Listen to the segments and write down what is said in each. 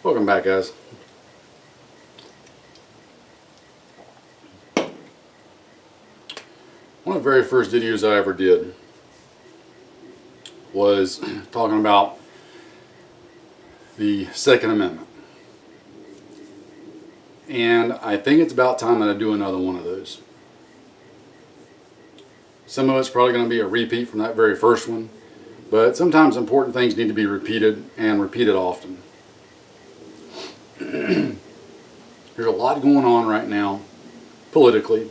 Welcome back, guys. One of the very first videos I ever did was talking about the Second Amendment. And I think it's about time that I do another one of those. Some of it's probably going to be a repeat from that very first one, but sometimes important things need to be repeated and repeated often. There's a lot going on right now politically.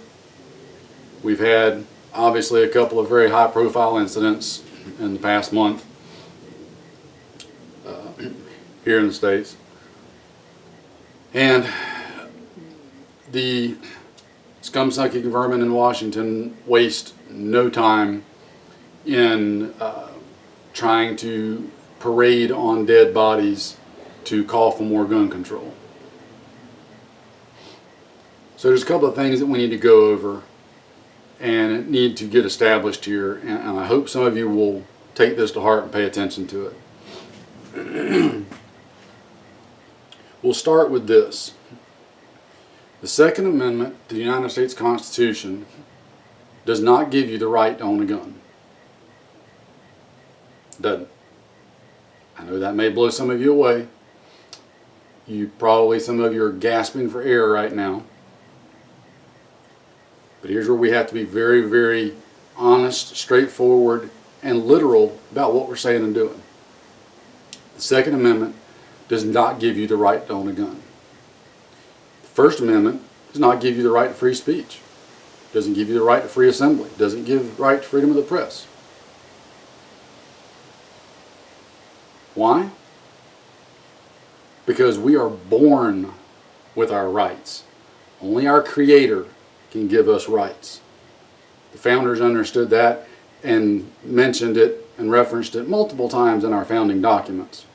We've had obviously a couple of very high profile incidents in the past month here in the States. And the scum-sucking vermin in Washington waste no time in trying to parade on dead bodies to call for more gun control. So there's a couple of things that we need to go over and need to get established here, and I hope some of you will take this to heart and pay attention to it. We'll start with this. The Second Amendment to the United States Constitution does not give you the right to own a gun. It doesn't. I know that may blow some of you away. Some of you are gasping for air right now. But here's where we have to be very, very honest, straightforward, and literal about what we're saying and doing. The Second Amendment does not give you the right to own a gun. The First Amendment does not give you the right to free speech. It doesn't give you the right to free assembly. It doesn't give the right to freedom of the press. Why? Because we are born with our rights. Only our Creator can give us rights. The founders understood that and mentioned it and referenced it multiple times in our founding documents.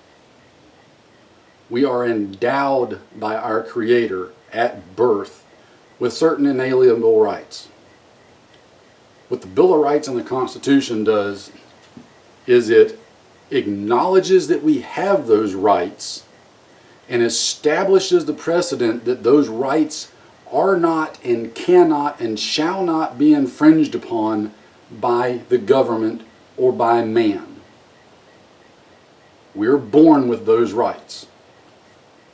We are endowed by our Creator at birth with certain inalienable rights. What the Bill of Rights and the Constitution does is it acknowledges that we have those rights and establishes the precedent that those rights are not and cannot and shall not be infringed upon by the government or by man. We're born with those rights.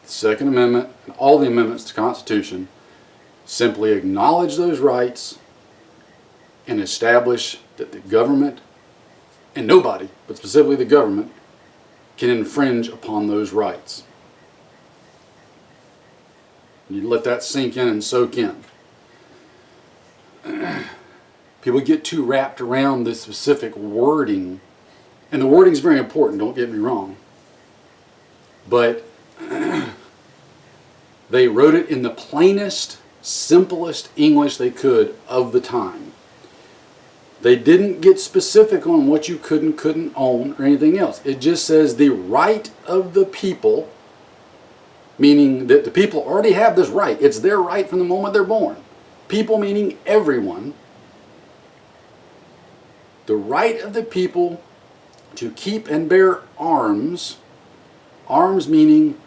The Second Amendment and all the amendments to the Constitution simply acknowledge those rights and establish that the government, and nobody, but specifically the government, can infringe upon those rights. You need to let that sink in and soak in. People get too wrapped around this specific wording, and the wording is very important, don't get me wrong, but they wrote it in the plainest, simplest English they could of the time. They didn't get specific on what you could and couldn't own or anything else. It just says the right of the people, meaning that the people already have this right. It's their right from the moment they're born. People meaning everyone. The right of the people to keep and bear arms. Arms meaning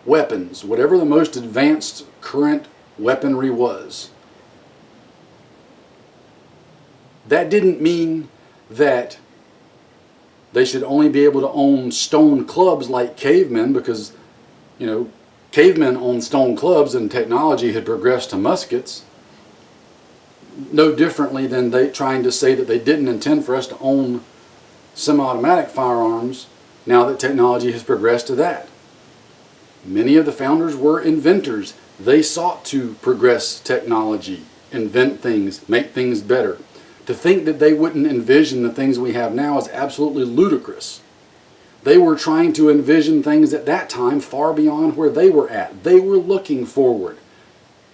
weapons, whatever the most advanced current weaponry was. That didn't mean that they should only be able to own stone clubs like cavemen, because, cavemen owned stone clubs and technology had progressed to muskets. No differently than they trying to say that they didn't intend for us to own semi-automatic firearms now that technology has progressed to that. Many of the founders were inventors. They sought to progress technology, invent things, make things better. To think that they wouldn't envision the things we have now is absolutely ludicrous. They were trying to envision things at that time far beyond where they were at. They were looking forward.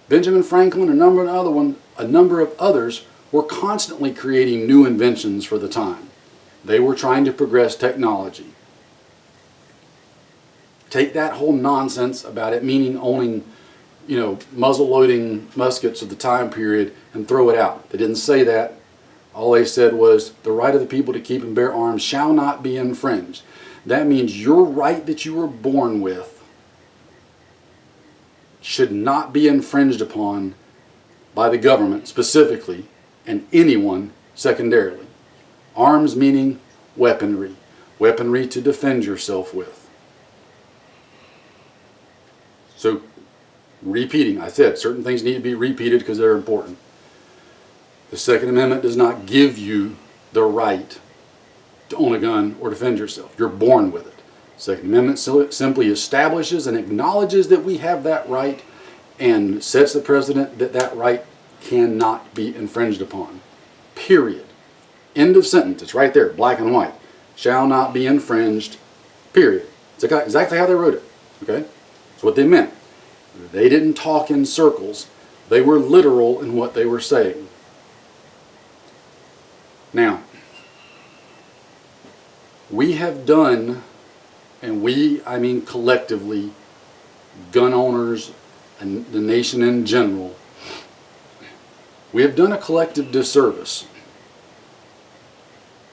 Benjamin Franklin and a number of others were constantly creating new inventions for the time. They were trying to progress technology. Take that whole nonsense about it meaning owning, muzzle-loading muskets of the time period and throw it out. They didn't say that. All they said was, the right of the people to keep and bear arms shall not be infringed. That means your right that you were born with should not be infringed upon by the government specifically and anyone secondarily. Arms meaning weaponry. Weaponry to defend yourself with. So, repeating, I said certain things need to be repeated because they're important. The Second Amendment does not give you the right to own a gun or defend yourself. You're born with it. The Second Amendment simply establishes and acknowledges that we have that right and sets the precedent that that right cannot be infringed upon. Period. End of sentence. It's right there, black and white. Shall not be infringed. Period. It's exactly how they wrote it. Okay? That's what they meant. They didn't talk in circles. They were literal in what they were saying. Now, we have done, and we, I mean collectively, gun owners and the nation in general, we have done a collective disservice.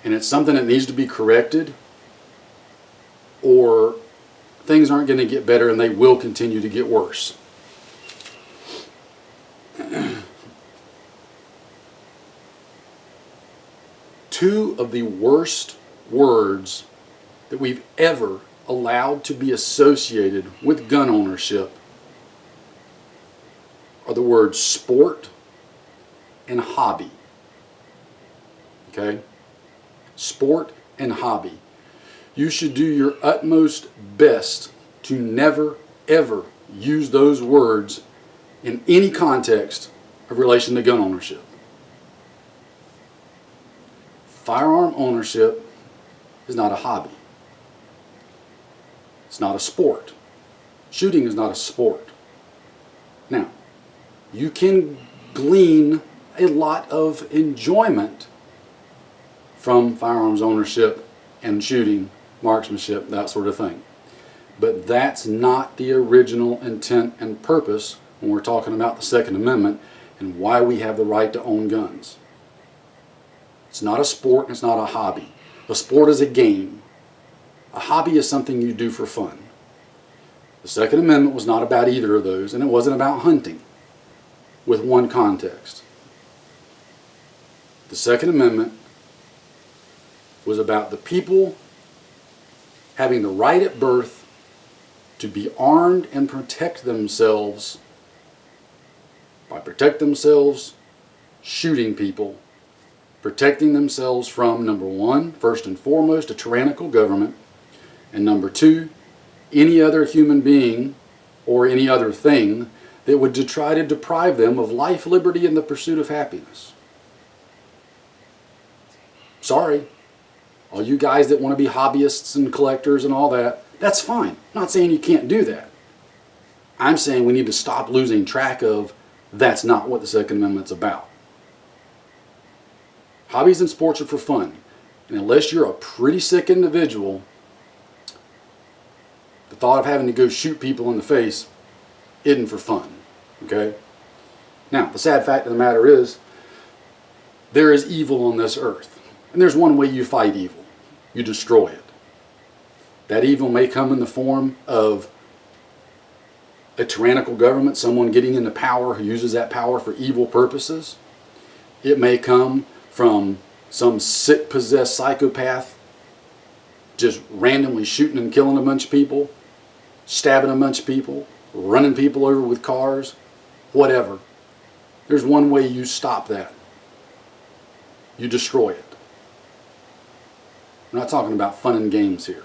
And it's something that needs to be corrected, or things aren't going to get better and they will continue to get worse. Two of the worst words that we've ever allowed to be associated with gun ownership are the words sport and hobby. Okay? Sport and hobby. You should do your utmost best to never, ever use those words in any context of relation to gun ownership. Firearm ownership is not a hobby. It's not a sport. Shooting is not a sport. Now, you can glean a lot of enjoyment from firearms ownership and shooting, marksmanship, that sort of thing. But that's not the original intent and purpose when we're talking about the Second Amendment and why we have the right to own guns. It's not a sport and it's not a hobby. A sport is a game. A hobby is something you do for fun. The Second Amendment was not about either of those, and it wasn't about hunting with one context. The Second Amendment was about the people having the right at birth to be armed and protect themselves. By protect themselves, shooting people, protecting themselves from, number one, first and foremost, a tyrannical government, and number two, any other human being or any other thing that would try to deprive them of life, liberty, and the pursuit of happiness. Sorry, all you guys that want to be hobbyists and collectors and all that, that's fine. I'm not saying you can't do that. I'm saying we need to stop losing track of that's not what the Second Amendment's about. Hobbies and sports are for fun. And unless you're a pretty sick individual, the thought of having to go shoot people in the face isn't for fun. Okay? Now, the sad fact of the matter is, there is evil on this earth. And there's one way you fight evil. You destroy it. That evil may come in the form of a tyrannical government, someone getting into power who uses that power for evil purposes. It may come from some sick, possessed psychopath just randomly shooting and killing a bunch of people, stabbing a bunch of people, running people over with cars, whatever. There's one way you stop that. You destroy it. We're not talking about fun and games here,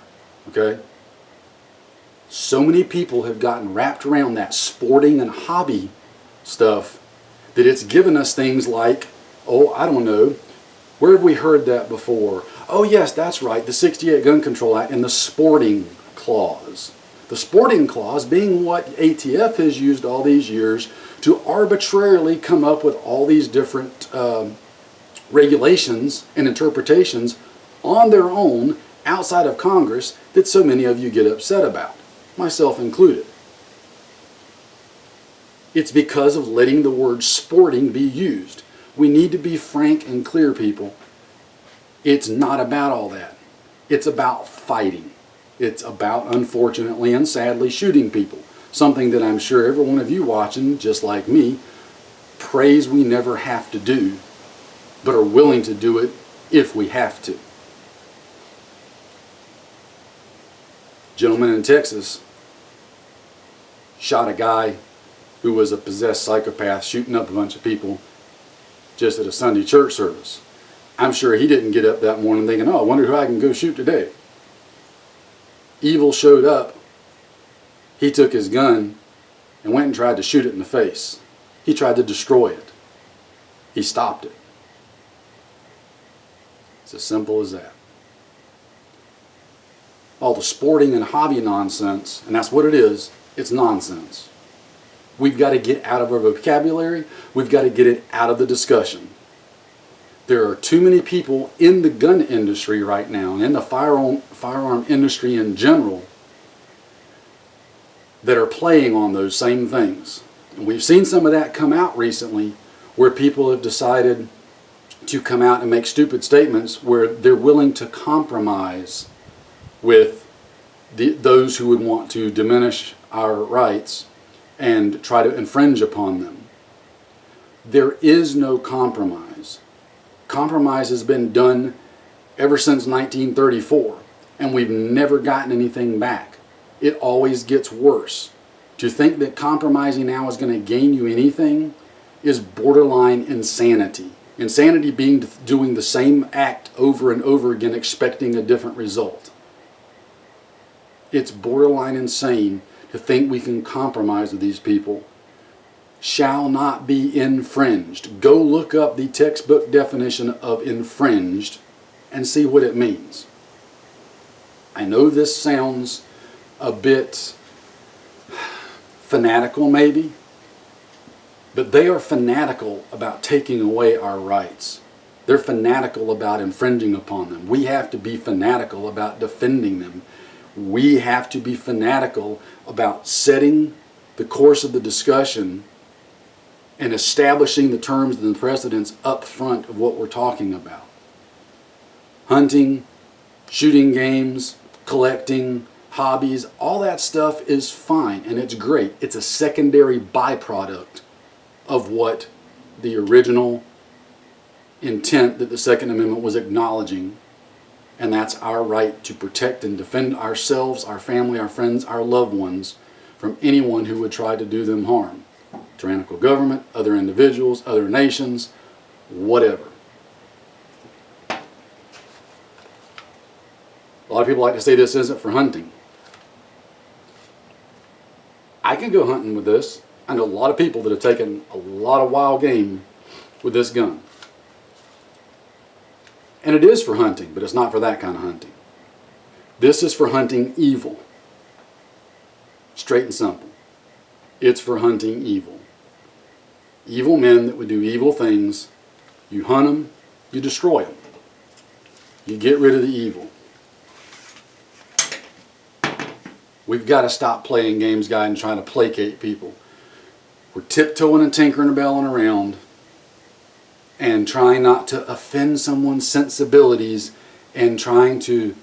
okay? So many people have gotten wrapped around that sporting and hobby stuff that it's given us things like, oh, I don't know, where have we heard that before? Oh yes, that's right, the 68 Gun Control Act and the sporting clause. The sporting clause being what ATF has used all these years to arbitrarily come up with all these different regulations and interpretations on their own outside of Congress that so many of you get upset about, myself included. It's because of letting the word sporting be used. We need to be frank and clear, people. It's not about all that. It's about fighting. It's about, unfortunately and sadly, shooting people. something that I'm sure every one of you watching, just like me, prays we never have to do, but are willing to do it if we have to. Gentleman in Texas shot a guy who was a possessed psychopath shooting up a bunch of people just at a Sunday church service. I'm sure he didn't get up that morning thinking, oh, I wonder who I can go shoot today. Evil showed up. He took his gun and went and tried to shoot it in the face. He tried to destroy it. He stopped it. It's as simple as that. All the sporting and hobby nonsense, and that's what it is, it's nonsense. We've got to get out of our vocabulary. We've got to get it out of the discussion. There are too many people in the gun industry right now, and in the firearm industry in general, that are playing on those same things. And we've seen some of that come out recently, where people have decided to come out and make stupid statements where they're willing to compromise with those who would want to diminish our rights and try to infringe upon them. There is no compromise. Compromise has been done ever since 1934, and we've never gotten anything back. It always gets worse. To think that compromising now is going to gain you anything is borderline insanity. Insanity being doing the same act over and over again, expecting a different result. It's borderline insane to think we can compromise with these people. Shall not be infringed. Go look up the textbook definition of infringed and see what it means. I know this sounds a bit fanatical maybe, but they are fanatical about taking away our rights. They're fanatical about infringing upon them. We have to be fanatical about defending them. We have to be fanatical about setting the course of the discussion and establishing the terms and the precedents up front of what we're talking about. Hunting, shooting games, collecting, hobbies, all that stuff is fine and it's great. It's a secondary byproduct of what the original intent that the Second Amendment was acknowledging, and that's our right to protect and defend ourselves, our family, our friends, our loved ones from anyone who would try to do them harm. Tyrannical government, other individuals, other nations, whatever. A lot of people like to say this isn't for hunting. I can go hunting with this. I know a lot of people that have taken a lot of wild game with this gun. And it is for hunting, but it's not for that kind of hunting. This is for hunting evil. Straight and simple. It's for hunting evil. Evil men that would do evil things. You hunt them, you destroy them. You get rid of the evil. We've got to stop playing games, guys, and trying to placate people. We're tiptoeing and tinkering and belling around and trying not to offend someone's sensibilities and trying to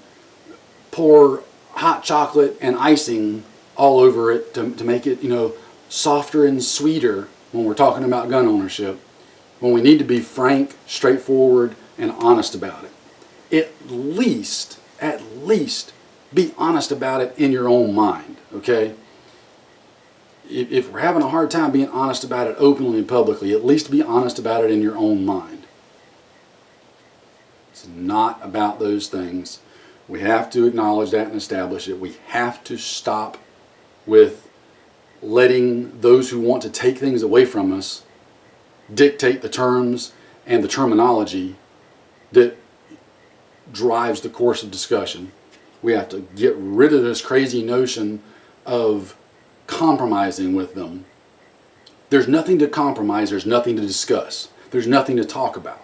pour hot chocolate and icing all over it to make it, softer and sweeter when we're talking about gun ownership, when we need to be frank, straightforward, and honest about it. At least be honest about it in your own mind, okay? If we're having a hard time being honest about it openly and publicly, at least be honest about it in your own mind. It's not about those things. We have to acknowledge that and establish it. We have to stop with letting those who want to take things away from us dictate the terms and the terminology that drives the course of discussion. We have to get rid of this crazy notion of compromising with them. There's nothing to compromise. There's nothing to discuss. There's nothing to talk about.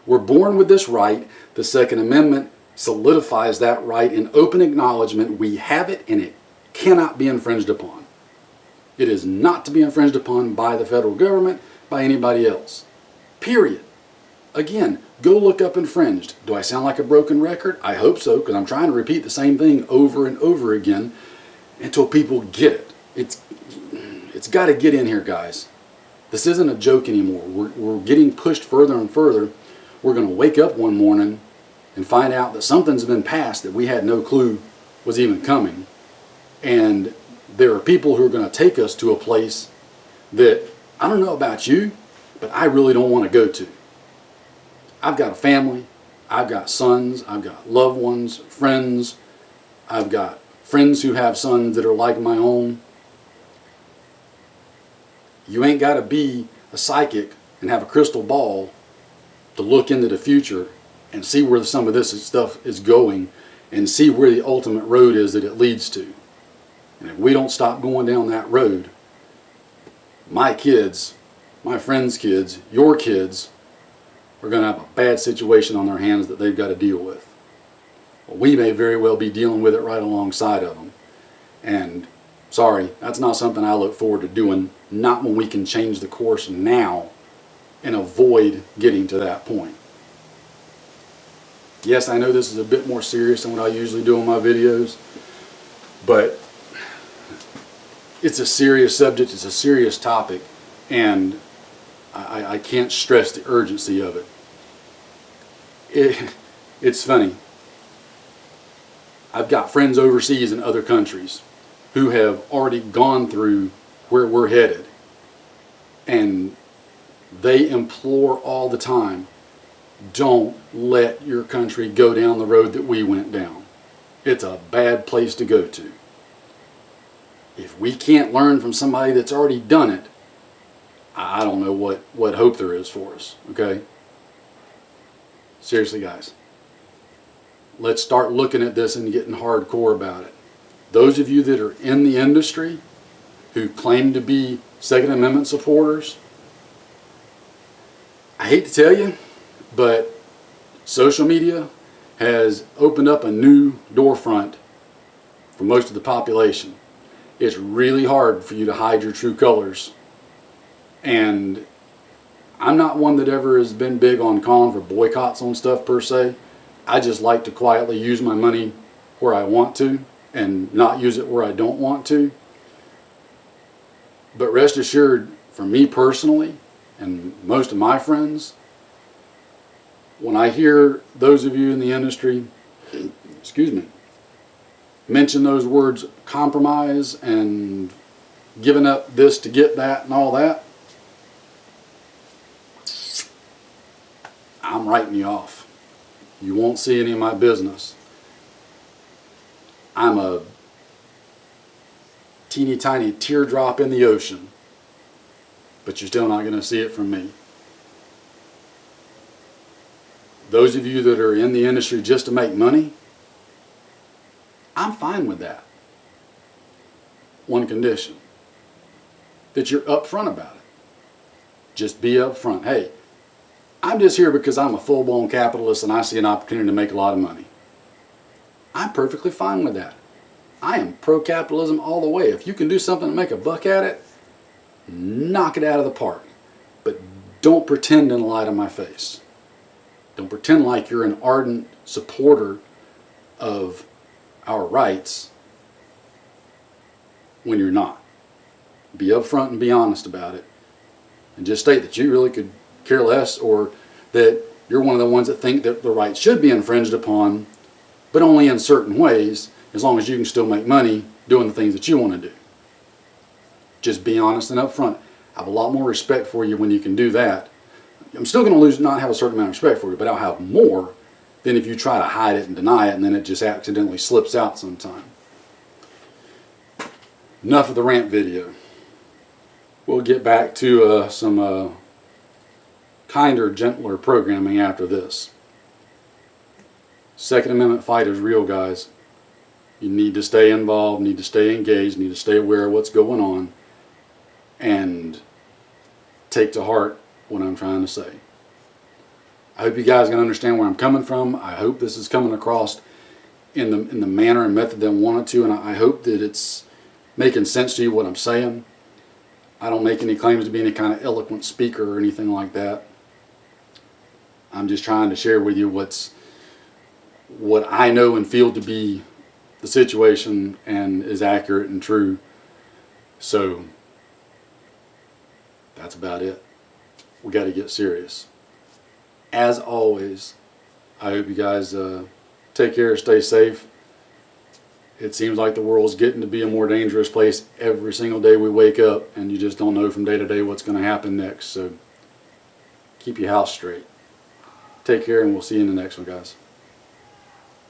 We're born with this right. The Second Amendment solidifies that right in open acknowledgement. We have it and it cannot be infringed upon. It is not to be infringed upon by the federal government, by anybody else. Period. Again, go look up infringed. Do I sound like a broken record? I hope so, because I'm trying to repeat the same thing over and over again until people get it. it's got to get in here, guys. This isn't a joke anymore. We're getting pushed further and further. We're going to wake up one morning and find out that something's been passed that we had no clue was even coming. And there are people who are going to take us to a place that, I don't know about you, but I really don't want to go to. I've got a family. I've got sons. I've got loved ones, friends. I've got friends who have sons that are like my own. You ain't got to be a psychic and have a crystal ball to look into the future and see where some of this stuff is going and see where the ultimate road is that it leads to. And if we don't stop going down that road, my kids, my friends' kids, your kids are going to have a bad situation on their hands that they've got to deal with. Well, we may very well be dealing with it right alongside of them. And sorry, that's not something I look forward to doing, not when we can change the course now and avoid getting to that point. Yes, I know this is a bit more serious than what I usually do in my videos, but it's a serious subject, it's a serious topic, and I can't stress the urgency of it. It's funny. I've got friends overseas in other countries who have already gone through where we're headed, and they implore all the time, don't let your country go down the road that we went down. It's a bad place to go to. If we can't learn from somebody that's already done it, I don't know what hope there is for us, okay? Seriously, guys. Let's start looking at this and getting hardcore about it. Those of you that are in the industry who claim to be Second Amendment supporters, I hate to tell you, but social media has opened up a new storefront for most of the population. It's really hard for you to hide your true colors. And I'm not one that ever has been big on calling for boycotts on stuff per se. I just like to quietly use my money where I want to and not use it where I don't want to. But rest assured, for me personally, and most of my friends, when I hear those of you in the industry, excuse me, mention those words compromise and giving up this to get that and all that, I'm writing you off. You won't see any of my business. I'm a teeny tiny teardrop in the ocean, but you're still not going to see it from me. Those of you that are in the industry just to make money, I'm fine with that. One condition, that you're upfront about it. Just be upfront. Hey, I'm just here because I'm a full-blown capitalist and I see an opportunity to make a lot of money. I'm perfectly fine with that. I am pro-capitalism all the way. If you can do something to make a buck at it, knock it out of the park. But don't pretend and lie to my face. Don't pretend like you're an ardent supporter of our rights when you're not. Be upfront and be honest about it. And just state that you really could care less, or that you're one of the ones that think that the rights should be infringed upon, but only in certain ways, as long as you can still make money doing the things that you want to do. Just be honest and upfront. I have a lot more respect for you when you can do that. I'm still going to not have a certain amount of respect for you, but I'll have more than if you try to hide it and deny it and then it just accidentally slips out sometime. Enough of the rant video. We'll get back to some kinder, gentler programming after this. Second Amendment fight is real, guys. You need to stay involved, need to stay engaged, need to stay aware of what's going on, and take to heart what I'm trying to say. I hope you guys can understand where I'm coming from. I hope this is coming across in the manner and method that I want it to, and I hope that it's making sense to you what I'm saying. I don't make any claims to be any kind of eloquent speaker or anything like that. I'm just trying to share with you what I know and feel to be the situation and is accurate and true. So that's about it. We got to get serious. As always, I hope you guys take care, stay safe. It seems like the world's getting to be a more dangerous place every single day we wake up, and you just don't know from day to day what's going to happen next. So keep your house straight. Take care, and we'll see you in the next one, guys.